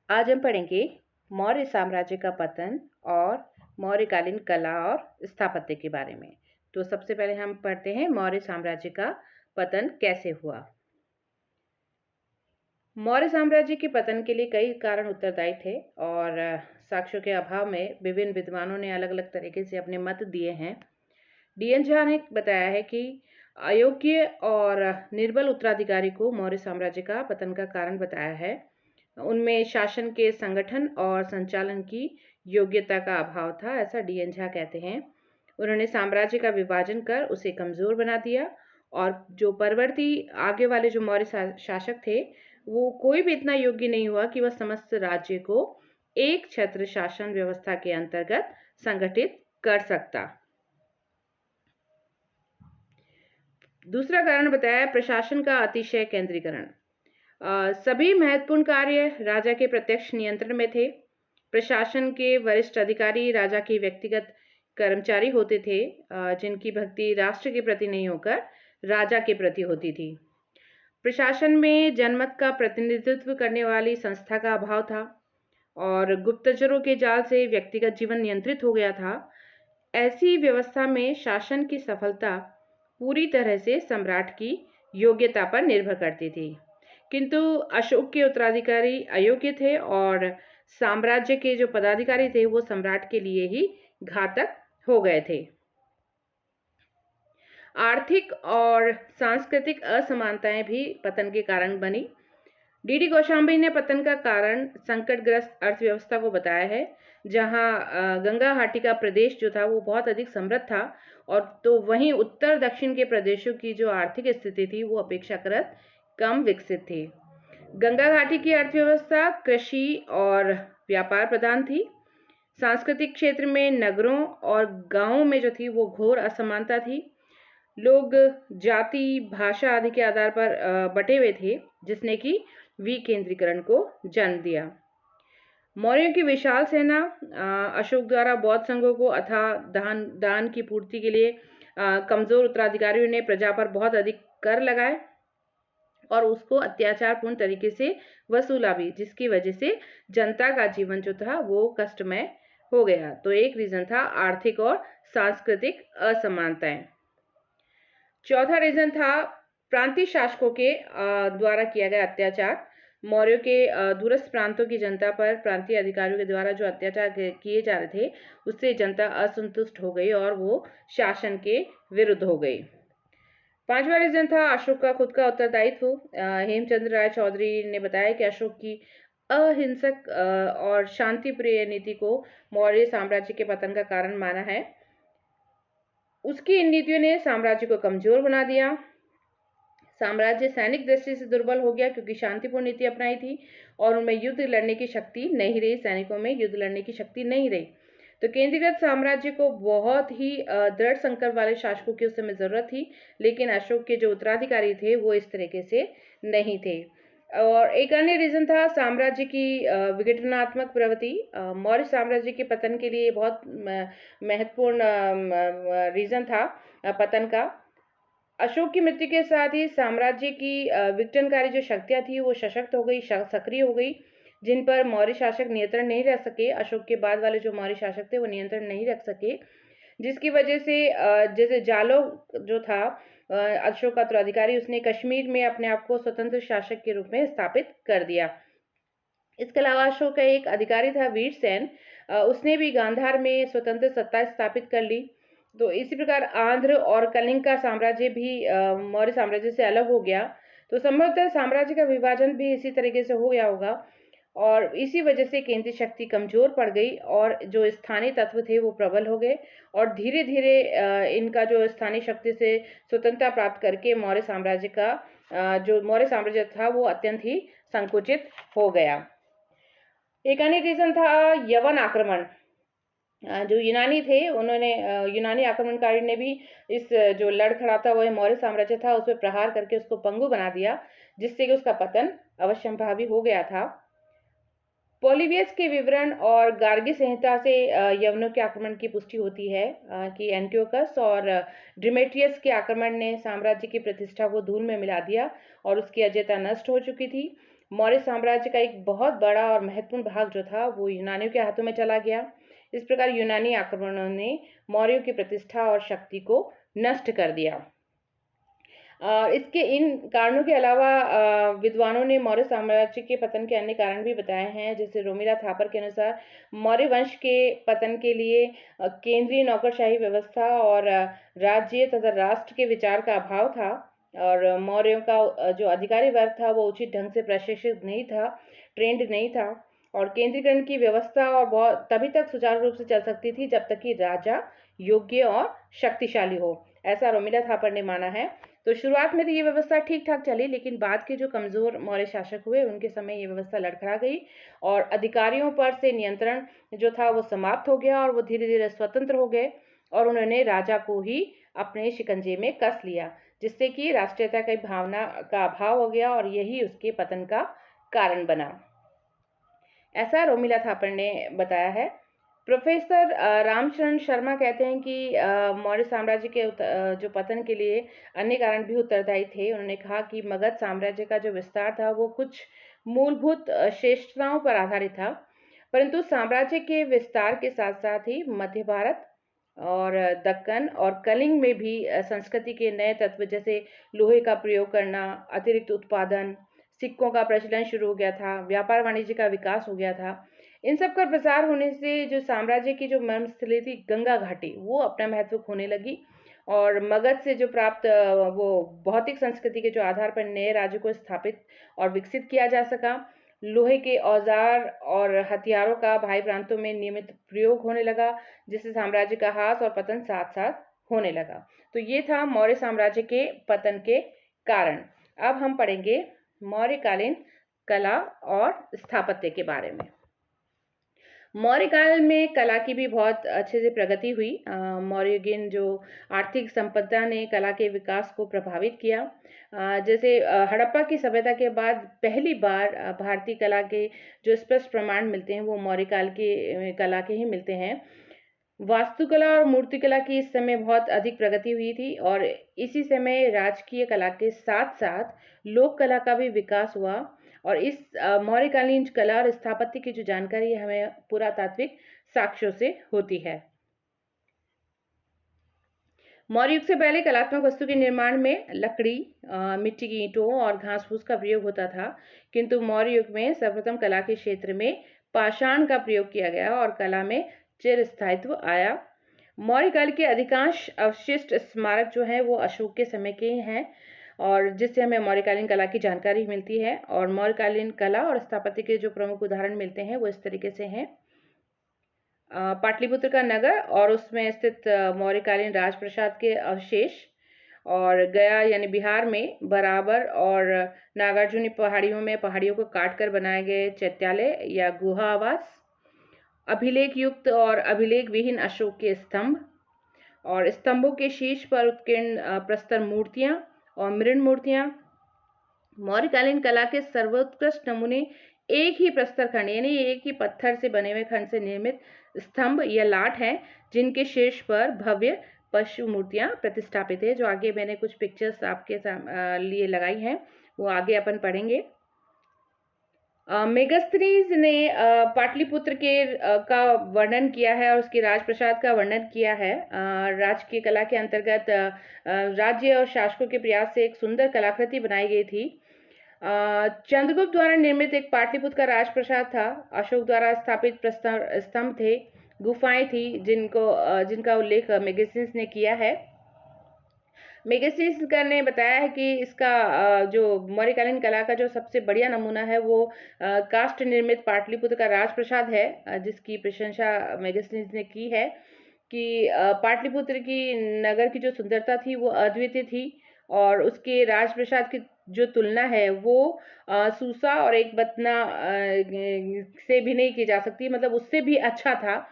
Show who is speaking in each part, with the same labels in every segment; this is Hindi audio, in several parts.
Speaker 1: आज हम पढ़ेंगे मौर्य साम्राज्य का पतन और मौर्यकालीन कला और स्थापत्य के बारे में। तो सबसे पहले हम पढ़ते हैं मौर्य साम्राज्य का पतन कैसे हुआ। मौर्य साम्राज्य के पतन के लिए कई कारण उत्तरदायी थे और साक्ष्यों के अभाव में विभिन्न विद्वानों ने अलग अलग तरीके से अपने मत दिए हैं। डीएन झा ने बताया है कि अयोग्य और निर्बल उत्तराधिकारी को मौर्य साम्राज्य का पतन का कारण बताया है। उनमें शासन के संगठन और संचालन की योग्यता का अभाव था, ऐसा डीएन झा कहते हैं। उन्होंने साम्राज्य का विभाजन कर उसे कमजोर बना दिया और जो परवर्ती आगे वाले जो मौर्य शासक थे वो कोई भी इतना योग्य नहीं हुआ कि वह समस्त राज्य को एक छत्र शासन व्यवस्था के अंतर्गत संगठित कर सकता। दूसरा कारण बताया प्रशासन का अतिशय केंद्रीकरण। सभी महत्वपूर्ण कार्य राजा के प्रत्यक्ष नियंत्रण में थे। प्रशासन के वरिष्ठ अधिकारी राजा के व्यक्तिगत कर्मचारी होते थे, जिनकी भक्ति राष्ट्र के प्रति नहीं होकर राजा के प्रति होती थी। प्रशासन में जनमत का प्रतिनिधित्व करने वाली संस्था का अभाव था और गुप्तचरों के जाल से व्यक्तिगत जीवन नियंत्रित हो गया था। ऐसी व्यवस्था में शासन की सफलता पूरी तरह से सम्राट की योग्यता पर निर्भर करती थी। किंतु अशोक के उत्तराधिकारी अयोग्य थे और साम्राज्य के जो पदाधिकारी थे वो सम्राट के लिए ही घातक हो गए थे। आर्थिक और सांस्कृतिक असमानताएं भी पतन के कारण बनी। डीडी कौशाम्बी ने पतन का कारण संकटग्रस्त अर्थव्यवस्था को बताया है, जहां गंगा घाटी का प्रदेश जो था वो बहुत अधिक समृद्ध था और तो वहीं उत्तर दक्षिण के प्रदेशों की जो आर्थिक स्थिति थी वो अपेक्षाकृत कम विकसित थी। गंगा घाटी की अर्थव्यवस्था कृषि और व्यापार प्रधान थी। सांस्कृतिक क्षेत्र में नगरों और गांवों में जो थी वो घोर असमानता थी। लोग जाति, भाषा आदि के आधार पर बटे हुए थे, जिसने कि विकेंद्रीकरण को जन्म दिया। मौर्यों की विशाल सेना अशोक द्वारा बौद्ध संघों को अथाह दान की पूर्ति के लिए कमजोर उत्तराधिकारियों ने प्रजा पर बहुत अधिक कर लगाए और उसको अत्याचारपूर्ण तरीके से वसूला भी, जिसकी वजह से जनता का जीवन जो था वो कष्टमय हो गया। तो एक रीजन था आर्थिक और सांस्कृतिक असमानताएं। चौथा रीजन था प्रांतीय शासकों के द्वारा किया गया अत्याचार। मौर्यों के दूरस्थ प्रांतों की जनता पर प्रांतीय अधिकारियों के द्वारा जो अत्याचार किए जा रहे थे उससे जनता असंतुष्ट हो गई और वो शासन के विरुद्ध हो गई। पांचवा रीजन था अशोक का खुद का उत्तरदायित्व। हेमचंद्र राय चौधरी ने बताया कि अशोक की अहिंसक और शांति प्रिय नीति को मौर्य साम्राज्य के पतन का कारण माना है। उसकी इन नीतियों ने साम्राज्य को कमजोर बना दिया। साम्राज्य सैनिक दृष्टि से दुर्बल हो गया क्योंकि शांतिपूर्ण नीति अपनाई थी और उनमें युद्ध लड़ने की शक्ति नहीं रही, सैनिकों में युद्ध लड़ने की शक्ति नहीं रही। तो केंद्रीकृत साम्राज्य को बहुत ही दृढ़ संकल्प वाले शासकों की उस समय जरूरत थी, लेकिन अशोक के जो उत्तराधिकारी थे वो इस तरीके से नहीं थे। और एक अन्य रीजन था साम्राज्य की विघटनात्मक प्रवृत्ति। मौर्य साम्राज्य के पतन के लिए बहुत महत्वपूर्ण रीजन था पतन का। अशोक की मृत्यु के साथ ही साम्राज्य की विघटनकारी जो शक्तियां थी वो सशक्त हो गई, सक्रिय हो गई, जिन पर मौर्य शासक नियंत्रण नहीं रख सके। अशोक के बाद वाले जो मौर्य शासक थे वो नियंत्रण नहीं रख सके, जिसकी वजह से जैसे जालो जो था अशोक का उत्तराधिकारी, उसने कश्मीर में अपने आप को स्वतंत्र शासक के रूप में स्थापित कर दिया। इसके अलावा अशोक का एक अधिकारी था वीरसेन, उसने भी गांधार में स्वतंत्र सत्ता स्थापित कर ली। तो इसी प्रकार आंध्र और कलिंग का साम्राज्य भी मौर्य साम्राज्य से अलग हो गया। तो संभवतः साम्राज्य का विभाजन भी इसी तरीके से हो गया होगा और इसी वजह से केंद्रीय शक्ति कमजोर पड़ गई और जो स्थानीय तत्व थे वो प्रबल हो गए और धीरे धीरे इनका जो स्थानीय शक्ति से स्वतंत्रता प्राप्त करके मौर्य साम्राज्य का जो मौर्य साम्राज्य था वो अत्यंत ही संकुचित हो गया। एक अन्य रीजन था यवन आक्रमण। जो यूनानी थे उन्होंने यूनानी आक्रमणकारी ने भी इस जो लड़खड़ा था वह मौर्य साम्राज्य था उस पर प्रहार करके उसको पंगु बना दिया, जिससे कि उसका पतन अवश्यंभावी हो गया था। पॉलीबियस के विवरण और गार्गी संहिता से यवनों के आक्रमण की पुष्टि होती है कि एंटियोकस और डिमेट्रियस के आक्रमण ने साम्राज्य की प्रतिष्ठा को धूल में मिला दिया और उसकी अजयता नष्ट हो चुकी थी। मौर्य साम्राज्य का एक बहुत बड़ा और महत्वपूर्ण भाग जो था वो यूनानियों के हाथों में चला गया। इस प्रकार यूनानी आक्रमणों ने मौर्यों की प्रतिष्ठा और शक्ति को नष्ट कर दिया। इसके इन कारणों के अलावा विद्वानों ने मौर्य साम्राज्य के पतन के अन्य कारण भी बताए हैं। जैसे रोमिला थापर के अनुसार मौर्य वंश के पतन के लिए केंद्रीय नौकरशाही व्यवस्था और राज्य तथा राष्ट्र के विचार का अभाव था, और मौर्यों का जो अधिकारी वर्ग था वो उचित ढंग से प्रशिक्षित नहीं था, ट्रेंड नहीं था, और केंद्रीकरण की व्यवस्था और बहुत तभी तक सुचारू रूप से चल सकती थी जब तक कि राजा योग्य और शक्तिशाली हो, ऐसा रोमिला थापर ने माना है। तो शुरुआत में तो ये व्यवस्था ठीक ठाक चली, लेकिन बाद के जो कमजोर मौर्य शासक हुए उनके समय ये व्यवस्था लड़खड़ा गई और अधिकारियों पर से नियंत्रण जो था वो समाप्त हो गया और वो धीरे धीरे स्वतंत्र हो गए और उन्होंने राजा को ही अपने शिकंजे में कस लिया, जिससे कि राष्ट्रीयता की भावना का अभाव हो गया और यही उसके पतन का कारण बना, ऐसा रोमिला थापर ने बताया है। प्रोफेसर रामचरण शर्मा कहते हैं कि मौर्य साम्राज्य के जो पतन के लिए अन्य कारण भी उत्तरदायी थे। उन्होंने कहा कि मगध साम्राज्य का जो विस्तार था वो कुछ मूलभूत श्रेष्ठताओं पर आधारित था, परंतु साम्राज्य के विस्तार के साथ साथ ही मध्य भारत और दक्कन और कलिंग में भी संस्कृति के नए तत्व जैसे लोहे का प्रयोग करना, अतिरिक्त उत्पादन, सिक्कों का प्रचलन शुरू हो गया था, व्यापार वाणिज्य का विकास हो गया था। इन सब का प्रसार होने से जो साम्राज्य की जो मर्मस्थली थी गंगा घाटी वो अपना महत्व खोने लगी, और मगध से जो प्राप्त वो भौतिक संस्कृति के जो आधार पर नए राज्य को स्थापित और विकसित किया जा सका। लोहे के औजार और हथियारों का भाई प्रांतों में नियमित प्रयोग होने लगा, जिससे साम्राज्य का ह्रास और पतन साथ साथ होने लगा। तो ये था मौर्य साम्राज्य के पतन के कारण। अब हम पढ़ेंगे मौर्यकालीन कला और स्थापत्य के बारे में। मौर्य काल में कला की भी बहुत अच्छे से प्रगति हुई। मौर्यगीन जो आर्थिक संपदा ने कला के विकास को प्रभावित किया। जैसे हड़प्पा की सभ्यता के बाद पहली बार भारतीय कला के जो स्पष्ट प्रमाण मिलते हैं वो मौर्य काल के कला के ही मिलते हैं। वास्तुकला और मूर्तिकला की इस समय बहुत अधिक प्रगति हुई थी, और इसी समय राजकीय कला के साथ साथ लोक कला का भी विकास हुआ। और इस मौर्यकालीन कला और स्थापत्य की जो जानकारी हमें पुरातात्विक साक्ष्यों से होती है। मौर्य युग से पहले कलात्मक वस्तु के निर्माण में लकड़ी, मिट्टी की ईंटों और घास फूस का प्रयोग होता था, किंतु मौर्य युग में सर्वप्रथम कला के क्षेत्र में पाषाण का प्रयोग किया गया और कला में चिर स्थायित्व आया। मौर्य काल के अधिकांश अवशिष्ट स्मारक जो हैं वो अशोक के समय के हैं, और जिससे हमें मौर्यकालीन कला की जानकारी मिलती है। और मौर्यकालीन कला और स्थापत्य के जो प्रमुख उदाहरण मिलते हैं वो इस तरीके से हैं। पाटलिपुत्र का नगर और उसमें स्थित मौर्यकालीन राजप्रासाद के अवशेष, और गया यानी बिहार में बराबर और नागार्जुनी पहाड़ियों में पहाड़ियों को काट कर बनाए गए चैत्यालय या गुहा आवास, अभिलेख युक्त और अभिलेख विहीन अशोक के स्तंभ, और स्तंभों के शीर्ष पर उत्कीर्ण प्रस्तर मूर्तियां और मृण मूर्तियां। मौर्यकालीन कला के सर्वोत्कृष्ट नमूने एक ही प्रस्तर खंड यानी एक ही पत्थर से बने हुए खंड से निर्मित स्तंभ या लाट हैं, जिनके शीर्ष पर भव्य पशु मूर्तियां प्रतिष्ठापित है। जो आगे मैंने कुछ पिक्चर्स आपके लिए लगाई हैं वो आगे अपन पढ़ेंगे। मेगास्थनीज ने पाटलिपुत्र के का वर्णन किया है और उसके राजप्रसाद का वर्णन किया है। राजकीय कला के अंतर्गत राज्य और शासकों के प्रयास से एक सुंदर कलाकृति बनाई गई थी। चंद्रगुप्त द्वारा निर्मित एक पाटलिपुत्र का राजप्रसाद था। अशोक द्वारा स्थापित स्तंभ थे, गुफाएं थी, जिनका उल्लेख मेगास्थनीज ने किया है। मेगास्थनीज ने बताया है कि इसका जो मौर्यकालीन कला का जो सबसे बढ़िया नमूना है वो काष्ठ निर्मित पाटलिपुत्र का राजप्रसाद है, जिसकी प्रशंसा मेगास्थनीज ने की है कि पाटलिपुत्र की नगर की जो सुंदरता थी वो अद्वितीय थी, और उसके राजप्रसाद की जो तुलना है वो सूसा और एक बतना से भी नहीं की जा सकती, मतलब उससे भी अच्छा था।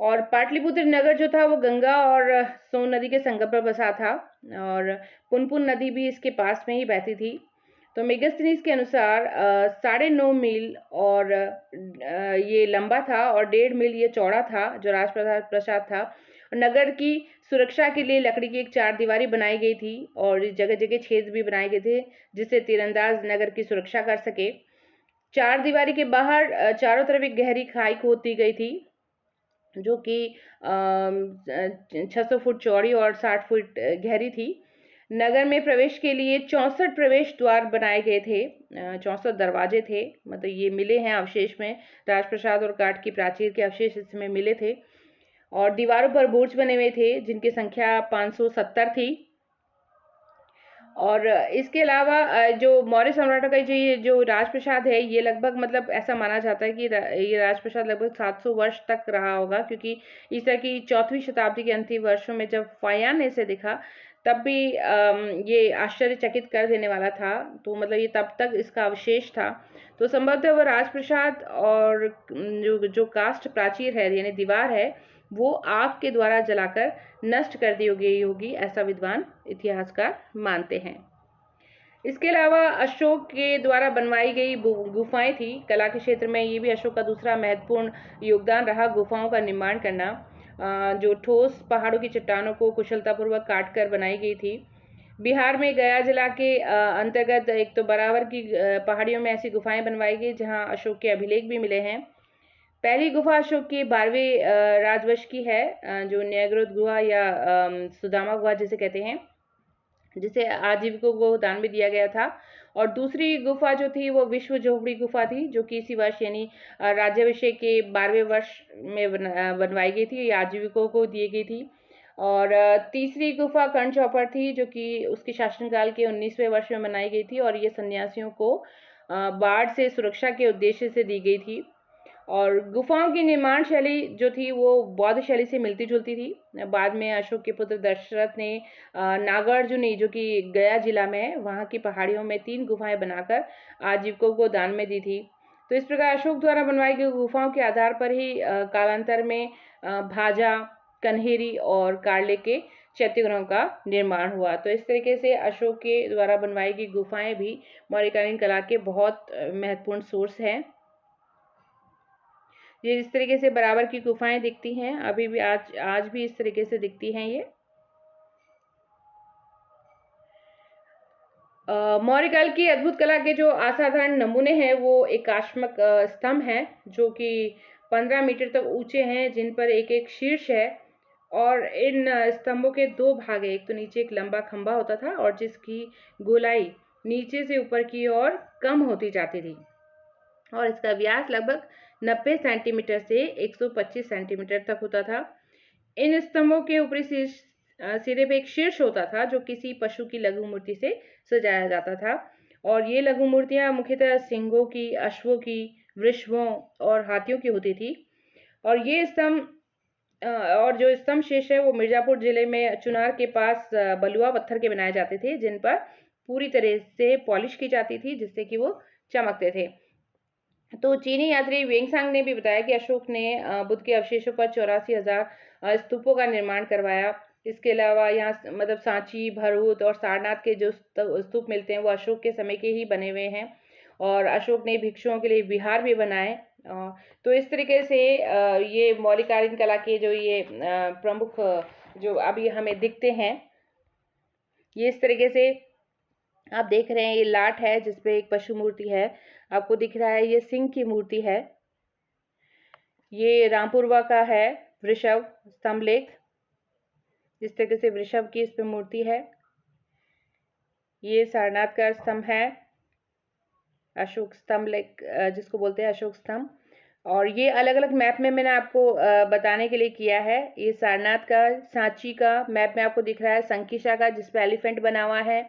Speaker 1: और पाटलिपुत्र नगर जो था वो गंगा और सोन नदी के संगम पर बसा था, और पुनपुन नदी भी इसके पास में ही बहती थी। तो मेगास्थनीज के अनुसार 9.5 मील और ये लंबा था और 1.5 मील ये चौड़ा था जो राजप्रसाद था। नगर की सुरक्षा के लिए लकड़ी की एक 4 दीवारी बनाई गई थी और जगह जगह छेद भी बनाए गए थे जिससे तीरंदाज नगर की सुरक्षा कर सके। चार दीवारी के बाहर चारों तरफ एक गहरी खाई खोद दी गई थी, जो कि 600 फुट चौड़ी और 60 फुट गहरी थी। नगर में प्रवेश के लिए 64 प्रवेश द्वार बनाए गए थे, 64 दरवाजे थे, मतलब ये मिले हैं अवशेष में। राजप्रसाद और काठ की प्राचीर के अवशेष इसमें मिले थे। और दीवारों पर बुर्ज बने हुए थे जिनकी संख्या 570 थी। और इसके अलावा जो मौर्य सम्राटों का जो राजप्रसाद है, ये लगभग, मतलब ऐसा माना जाता है कि ये राजप्रसाद लगभग 700 वर्ष तक रहा होगा, क्योंकि इस तरह की 4वीं शताब्दी के अंतिम वर्षों में जब फायान ने इसे देखा, तब भी ये आश्चर्यचकित कर देने वाला था। तो मतलब ये तब तक इसका अवशेष था। तो संभवतः वो राजप्रसाद और जो जो काष्ठ प्राचीर है, यानी दीवार है, वो आग के द्वारा जलाकर नष्ट कर दी गई होगी, ऐसा विद्वान इतिहासकार मानते हैं। इसके अलावा अशोक के द्वारा बनवाई गई गुफाएं थी। कला के क्षेत्र में ये भी अशोक का दूसरा महत्वपूर्ण योगदान रहा, गुफाओं का निर्माण करना, जो ठोस पहाड़ों की चट्टानों को कुशलतापूर्वक काट कर बनाई गई थी। बिहार में गया जिला के अंतर्गत एक तो बराबर की पहाड़ियों में ऐसी गुफाएं बनवाई गई जहां अशोक के अभिलेख भी मिले हैं। पहली गुफा अशोक के 12वें राजवंश की है, जो न्यायग्रोध गुहा या सुदामा गुहा जिसे कहते हैं, जिसे आजीविकों को दान में दिया गया था। और दूसरी गुफा जो थी वो विश्व झोपड़ी गुफा थी, जो कि इसी वर्ष यानी राज्याभिषेक के 12वें वर्ष में बनवाई गई थी, आजीविकों को दी गई थी। और तीसरी गुफा कर्ण चौपड़ थी, जो कि उसके शासनकाल के 19वें वर्ष में बनाई गई थी, और ये सन्यासियों को बाढ़ से सुरक्षा के उद्देश्य से दी गई थी। और गुफाओं की निर्माण शैली जो थी वो बौद्ध शैली से मिलती जुलती थी। बाद में अशोक के पुत्र दशरथ ने नागार्जुनी, जो कि गया जिला में है, वहाँ की पहाड़ियों में 3 गुफाएं बनाकर आजीविकों को दान में दी थी। तो इस प्रकार अशोक द्वारा बनवाई गई गुफाओं के आधार पर ही कालांतर में भाजा, कन्हेरी और कार्ले के चैत्यगृहों का निर्माण हुआ। तो इस तरीके से अशोक के द्वारा बनवाई गई गुफाएं भी मौर्यकालीन कला के बहुत महत्वपूर्ण सोर्स हैं। ये इस तरीके से बराबर की गुफाएं दिखती हैं, अभी भी आज भी इस तरीके से दिखती हैं ये। मौर्यकाल की अद्भुत कला के जो असाधारण नमूने हैं वो एकाश्मक स्तंभ हैं, जो कि 15 मीटर तक ऊंचे हैं, जिन पर एक एक शीर्ष है। और इन स्तंभों के 2 भाग हैं, एक तो नीचे एक लंबा खंभा होता था और जिसकी गोलाई नीचे से ऊपर की ओर कम होती जाती थी, और इसका व्यास लगभग 90 सेंटीमीटर से 125 सेंटीमीटर तक होता था। इन स्तंभों के ऊपरी सिरे पे एक शीर्ष होता था, जो किसी पशु की लघु मूर्ति से सजाया जाता था। और ये लघु मूर्तियां मुख्यतः सिंहों की, अश्वों की, वृषभों और हाथियों की होती थी। और ये स्तंभ और जो स्तंभ शेष है वो मिर्जापुर जिले में चुनार के पास बलुआ पत्थर के बनाए जाते थे, जिन पर पूरी तरह से पॉलिश की जाती थी, जिससे कि वो चमकते थे। तो चीनी यात्री वेंगसांग ने भी बताया कि अशोक ने बुद्ध के अवशेषों पर 84,000 स्तूपों का निर्माण करवाया। इसके अलावा यहाँ मतलब सांची, भरूच और सारनाथ के जो स्तूप मिलते हैं वो अशोक के समय के ही बने हुए हैं। और अशोक ने भिक्षुओं के लिए विहार भी बनाए। तो इस तरीके से ये मौर्यकालीन कला के जो ये प्रमुख जो अभी हमें दिखते हैं, ये इस तरीके से आप देख रहे हैं। ये लाट है जिसपे एक पशु मूर्ति है, आपको दिख रहा है ये सिंह की मूर्ति है। ये रामपुरवा का है वृषभ स्तंभ लेख, जिस तरीके से वृषभ की इस पे मूर्ति है। ये सारनाथ का स्तंभ है, अशोक स्तंभ लेख जिसको बोलते हैं अशोक स्तंभ। और ये अलग अलग मैप में मैंने आपको बताने के लिए किया है। ये सारनाथ का, सांची का मैप में आपको दिख रहा है, संकिशा का जिसपे एलिफेंट बना हुआ है,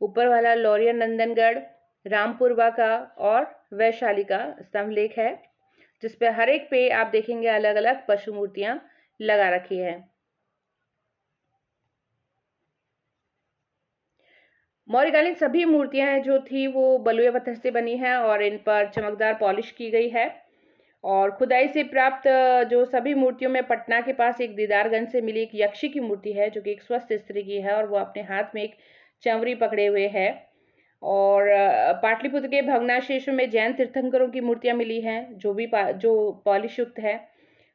Speaker 1: ऊपर वाला लौरिया नंदनगढ़, रामपुरवा का और वैशाली का स्तंभ लेख है, जिसपे हर एक पे आप देखेंगे अलग अलग पशु मूर्तियां लगा रखी है। मौर्यकालीन सभी मूर्तियां जो थी वो बलुए पत्थर से बनी है और इन पर चमकदार पॉलिश की गई है। और खुदाई से प्राप्त जो सभी मूर्तियों में पटना के पास एक दीदारगंज से मिली एक यक्षी की मूर्ति है, जो कि एक स्वस्थ स्त्री की है और वो अपने हाथ में एक चंवरी पकड़े हुए है। और पाटलिपुत्र के भग्नावशेषों में जैन तीर्थंकरों की मूर्तियां मिली हैं, जो पॉलिश युक्त है।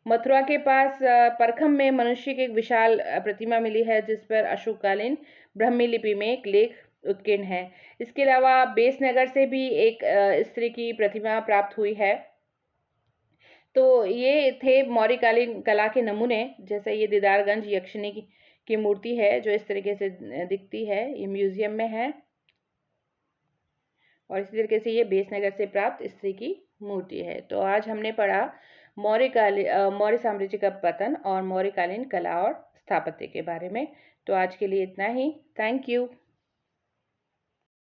Speaker 1: मथुरा के पास परखम में मनुष्य की एक विशाल प्रतिमा मिली है, जिस पर अशोककालीन ब्राह्मी लिपि में एक लेख उत्कीर्ण है। इसके अलावा बेसनगर से भी एक स्त्री की प्रतिमा प्राप्त हुई है। तो ये थे मौर्यकालीन कला के नमूने। जैसे ये दीदारगंज यक्षिणी की मूर्ति है जो इस तरीके से दिखती है, ये म्यूजियम में है। और इसी तरीके से ये बेसनगर से प्राप्त स्त्री की मूर्ति है। तो आज हमने पढ़ा मौर्य साम्राज्य का पतन और मौर्यकालीन कला और स्थापत्य के बारे में। तो आज के लिए इतना ही। Thank you.